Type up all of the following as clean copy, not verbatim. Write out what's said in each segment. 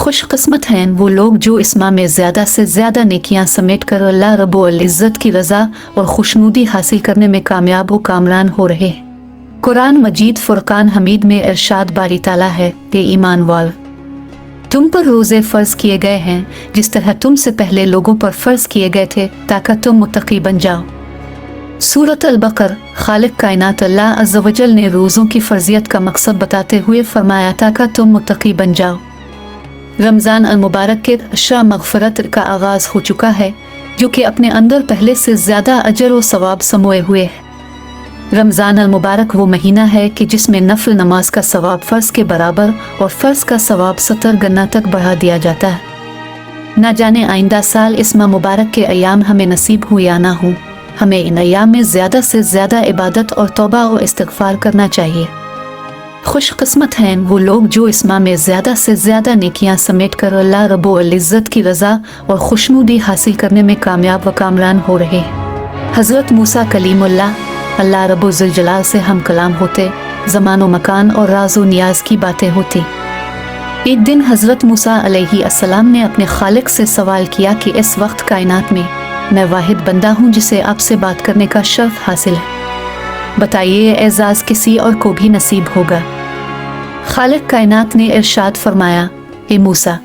खुशकिस्मत हैं वो लोग जो इस माह में ज़्यादा से ज़्यादा नेकियां समेट कर अल्लाह रब्बुल इज़्ज़त की रज़ा और खुशनुदी हासिल करने में कामयाब व कामरान हो रहे हैं। कुरान मजीद फुरकान हमीद में इरशाद बारी ताला है कि ईमान वाल, तुम पर रोज़े फ़र्ज़ किए गए हैं जिस तरह तुमसे पहले लोगों पर फ़र्ज़ किए गए थे ताकि तुम मुत्तकी बन जाओ। सूरत अल-बकर। खालिक कायनात अल्लाह अज़्ज़ व जल ने रोज़ों की फ़र्ज़ियत का मकसद बताते हुए फरमाया ताकि तुम मुत्तकी बन जाओ। रमज़ान अल मुबारक के अशरा मग़फ़रत का आगाज़ हो चुका है जो कि अपने अंदर पहले से ज़्यादा अजर व सवाब समोए हुए है। रमज़ान अल मुबारक वो महीना है कि जिसमें नफल नमाज का सवाब फ़र्ज़ के बराबर और फ़र्ज़ का सवाब 70 गना तक बढ़ा दिया जाता है। ना जाने आइंदा साल इस माह मुबारक के अयाम हमें नसीब हो या ना हो, हमें इन अयाम में ज़्यादा से ज़्यादा इबादत और तौबा और इस्तिग़फ़ार करना चाहिए। खुशकिस्मत हैं वो लोग जो इस माह में ज़्यादा से ज़्यादा नेकियां समेट कर अल्लाह रब्बुल इज़्ज़त की रज़ा और खुशनुदी हासिल करने में कामयाब व कामरान हो रहे हैं। हज़रत मूसा कलीमुल्लाह अल्लाह रब्बुल जलाल से हम कलाम होते, ज़मान व मकान और राज व नियाज़ की बातें होती। एक दिन हज़रत मूसा अलैहिस्सलाम ने अपने खालिक से सवाल किया कि इस वक्त कायनात में मैं वाहिद बंदा हूँ जिसे आपसे बात करने का शर्फ हासिल है, बताइए ये एजाज़ किसी और को भी नसीब होगा? खालिक कायनात ने इरशाद फरमाया, ए मूसा,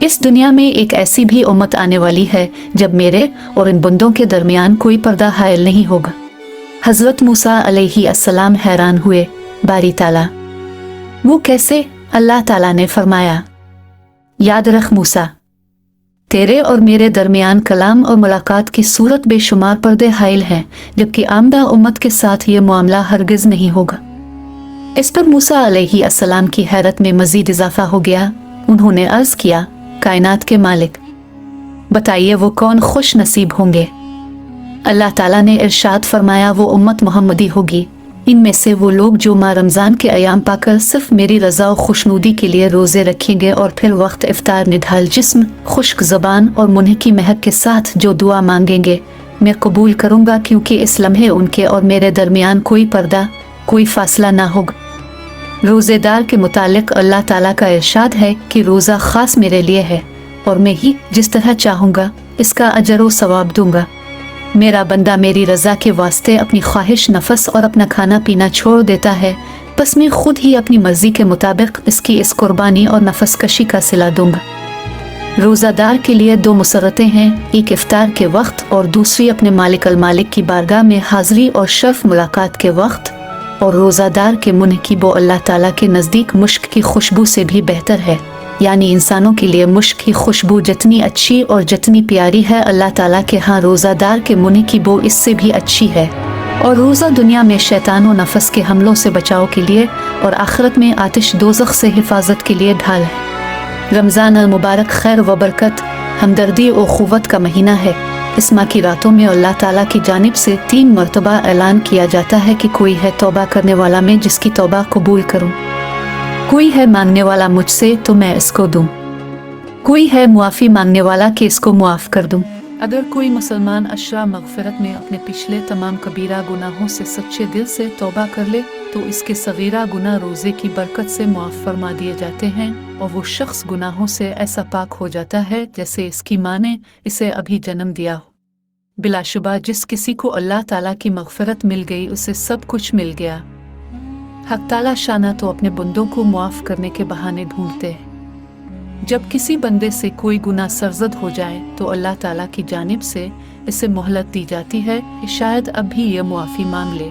इस दुनिया में एक ऐसी भी उम्मत आने वाली है जब मेरे और इन बंदों के दरमियान कोई पर्दा हायल नहीं होगा। हज़रत मूसा अलैहिस्सलाम हैरान हुए, बारी ताला वो कैसे? अल्लाह ताला ने फरमाया, याद रख मूसा, तेरे और मेरे दरमियान कलाम और मुलाकात की सूरत बेशुमार पर्दे हायल हैं, जबकि आमदा उम्मत के साथ ये मामला हरगिज नहीं होगा। इस पर मूसा अलैहिस्सलाम की हैरत में मजीद इजाफा हो गया। उन्होंने अर्ज किया, कायनात के मालिक, बताइए वो कौन खुश नसीब होंगे? अल्लाह ताला ने इरशाद फरमाया, वो उम्मत मोहम्मदी होगी, इनमें से वो लोग जो माह रमज़ान के अयाम पाकर सिर्फ मेरी रज़ा और खुशनुदी के लिए रोज़े रखेंगे और फिर वक्त इफ्तार निढाल जिस्म, खुश्क ज़बान और मुंह की महक के साथ जो दुआ मांगेंगे मैं कबूल करूँगा, क्योंकि इस लम्हे उनके और मेरे दरमियान कोई पर्दा, कोई फासला ना होगा। रोज़ेदार के मुतालिक अल्लाह ताला का इरशाद है कि रोज़ा ख़ास मेरे लिए है और मैं ही जिस तरह चाहूँगा इसका अजर व सवाब दूँगा। मेरा बंदा मेरी रज़ा के वास्ते अपनी ख्वाहिश नफस और अपना खाना पीना छोड़ देता है, बस मैं खुद ही अपनी मर्ज़ी के मुताबिक इसकी इस कुर्बानी और नफस कशी का सिला दूँगा। रोज़ादार के लिए दो मुसरतें हैं, एक इफ्तार के वक्त और दूसरी अपने मालिक अल मालिक की बारगाह में हाज़री और शर्फ मुलाकात के वक्त। और रोज़ादार के मुंह की बो अल्लाह ताला के नज़दीक मुश्क की खुशबू से भी बेहतर है, यानी इंसानों के लिए मुश्क की खुशबू जितनी अच्छी और जितनी प्यारी है, अल्लाह ताला के यहाँ रोज़ादार के मुंह की बो इससे भी अच्छी है। और रोज़ा दुनिया में शैतान व नफस के हमलों से बचाव के लिए और आखिरत में आतिश दोज़ख से हिफाजत के लिए ढाल है। रमज़ान अल मुबारक खैर व बरकत, हमदर्दी और ख़ुव्वत का महीना है। इस माह की रातों में अल्लाह ताला की जानिब से 3 मरतबा ऐलान किया जाता है कि कोई है तौबा करने वाला मैं जिसकी तौबा कबूल करूं, कोई है मांगने वाला मुझसे तो मैं इसको दूं, कोई है मुआफ़ी मांगने वाला कि इसको मुआफ़ कर दूं। अगर कोई मुसलमान अशरा मग़फ़िरत में अपने पिछले तमाम कबीरा गुनाहों से सच्चे दिल से तौबा कर ले तो इसके सगीरा गुनाह रोज़े की बरकत से मुआफ़ फरमा दिए जाते हैं और वो शख्स गुनाहों से ऐसा पाक हो जाता है जैसे इसकी माँ ने इसे अभी जन्म दिया हो। बिलाशुबा जिस किसी को अल्लाह ताला की मग़फ़िरत मिल गई उसे सब कुछ मिल गया। हक़ ताला शाना तो अपने बंदों को मुआफ़ करने के बहाने ढूंढते हैं। जब किसी बंदे से कोई गुनाह सरज़द हो जाए तो अल्लाह ताला की जानिब से इसे मोहलत दी जाती है कि शायद अब भी ये मुआफ़ी मांग ले,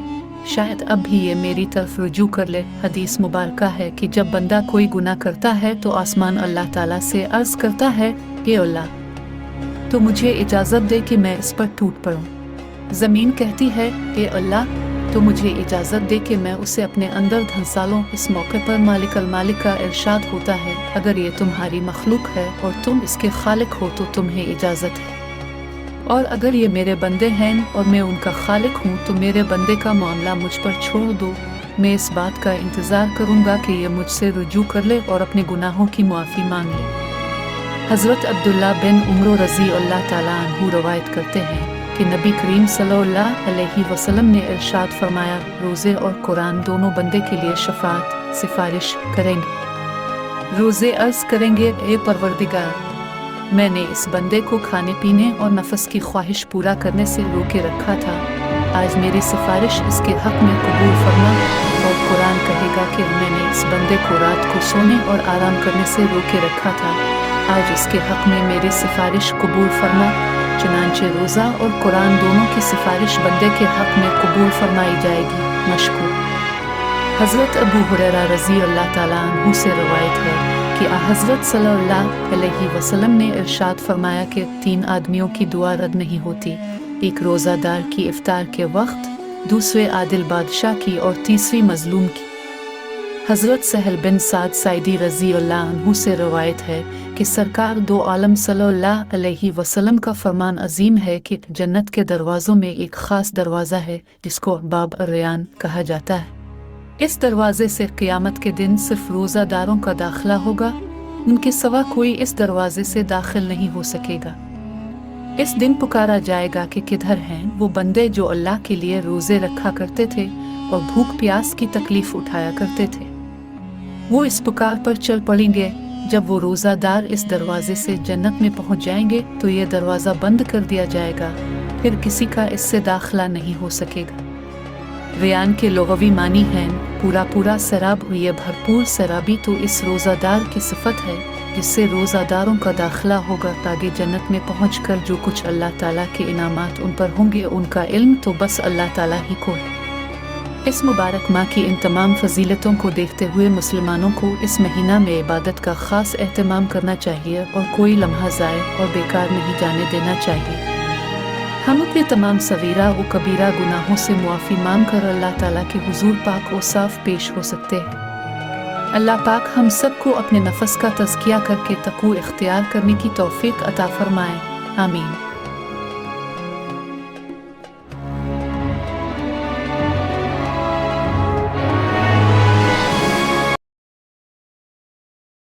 शायद अब भी ये मेरी तरफ रुजू कर ले। हदीस मुबारका है कि जब बंदा कोई गुनाह करता है तो आसमान अल्लाह ताला से अर्ज़ करता है कि अल्लाह तो मुझे इजाज़त दे कि मैं इस पर टूट पड़ूं। ज़मीन कहती है कि अल्लाह तो मुझे इजाज़त दे कि मैं उसे अपने अंदर धंसालूं। इस मौके पर मालिक अल मालिक का इरशाद होता है, अगर ये तुम्हारी मखलूक है और तुम इसके खालिक हो तो तुम्हें इजाज़त है, और अगर ये मेरे बंदे हैं और मैं उनका खालिक हूँ तो मेरे बंदे का मामला मुझ पर छोड़ दो। मैं इस बात का इंतज़ार करूँगा कि ये मुझसे रुजू कर ले और अपने गुनाहों की मुआफ़ी मांग ले। हज़रत अब्दुल्ला बिन उमर रज़ी अल्लाह ताला अन्हु रवायत करते हैं कि नबी करीम सल्लल्लाहु अलैहि वसल्लम ने इरशाद फरमाया, रोज़े और कुरान दोनों बंदे के लिए शफ़ाअत सिफारिश करेंगे। रोज़े अर्ज करेंगे, ए परवरदिगार, मैंने इस बंदे को खाने पीने और नफस की ख्वाहिश पूरा करने से रोके रखा था। आज मेरी सिफारिश इसके हक में कबूल फरमा। और कुरान कहेगा कि मैंने इस बंदे को रात को सोने और आराम करने से रोके रखा था। आज इसके हक में मेरी सिफारिश कबूल फरमा। चुनांचे रोज़ा और कुरान दोनों की सिफारिश बंदे के हक में कबूल फरमाई जाएगी। मशकूर। हज़रत अबू हुरैरा रज़ी अल्लाह ताला अन्हु से रवायत है कि हज़रत सल्लल्लाहु अलैहि वसल्लम ने इरशाद फरमाया कि 3 आदमियों की दुआ रद्द नहीं होती, एक रोज़ादार की इफ्तार के वक्त, दूसरे आदिल बादशाह की और तीसरी मजलूम की। हज़रत सहल बिन साद साइदी रज़ी अल्लाह अन्हु से रवायत है कि सरकार दो आलम सल्लल्लाहु अलैहि वसल्लम का फरमान अजीम है कि जन्नत के दरवाज़ों में एक ख़ास दरवाज़ा है जिसको बाब अर्रयान कहा जाता है। इस दरवाजे से क़यामत के दिन सिर्फ रोज़ादारों का दाखिला होगा, उनके सिवा कोई इस दरवाजे से दाखिल नहीं हो सकेगा। इस दिन पुकारा जाएगा कि किधर हैं वो बंदे जो अल्लाह के लिए रोज़े रखा करते थे और भूख प्यास की तकलीफ़ उठाया करते थे। वो इस पुकार पर चल पड़ेंगे। जब वो रोज़ादार इस दरवाजे से जन्नत में पहुंच जाएंगे तो ये दरवाज़ा बंद कर दिया जाएगा, फिर किसी का इससे दाखिला नहीं हो सकेगा। रियान के लुग़वी मानी हैं पूरा सराब। ये भरपूर सराबी तो इस रोज़ादार की सिफत है जिससे रोज़ादारों का दाखिला होगा, ताकि जन्नत में पहुंचकर जो कुछ अल्लाह ताला के इनामात उन पर होंगे उनका इल्म तो बस अल्लाह ताला ही को है। इस मुबारक माह की इन तमाम फजीलतों को देखते हुए मुसलमानों को इस महीना में इबादत का ख़ास एहतमाम करना चाहिए और कोई लम्हा ज़ाय और बेकार नहीं जाने देना चाहिए। हम अपने तमाम सगीरा व कबीरा गुनाहों से मुआफ़ी मांग कर अल्लाह ताला के हुजूर पाक व साफ पेश हो सकते हैं। अल्लाह पाक हम सबको अपने नफस का तज़किया करके तक़वा इख्तियार करने की तौफ़ीक़ अता फ़रमाए। आमीन।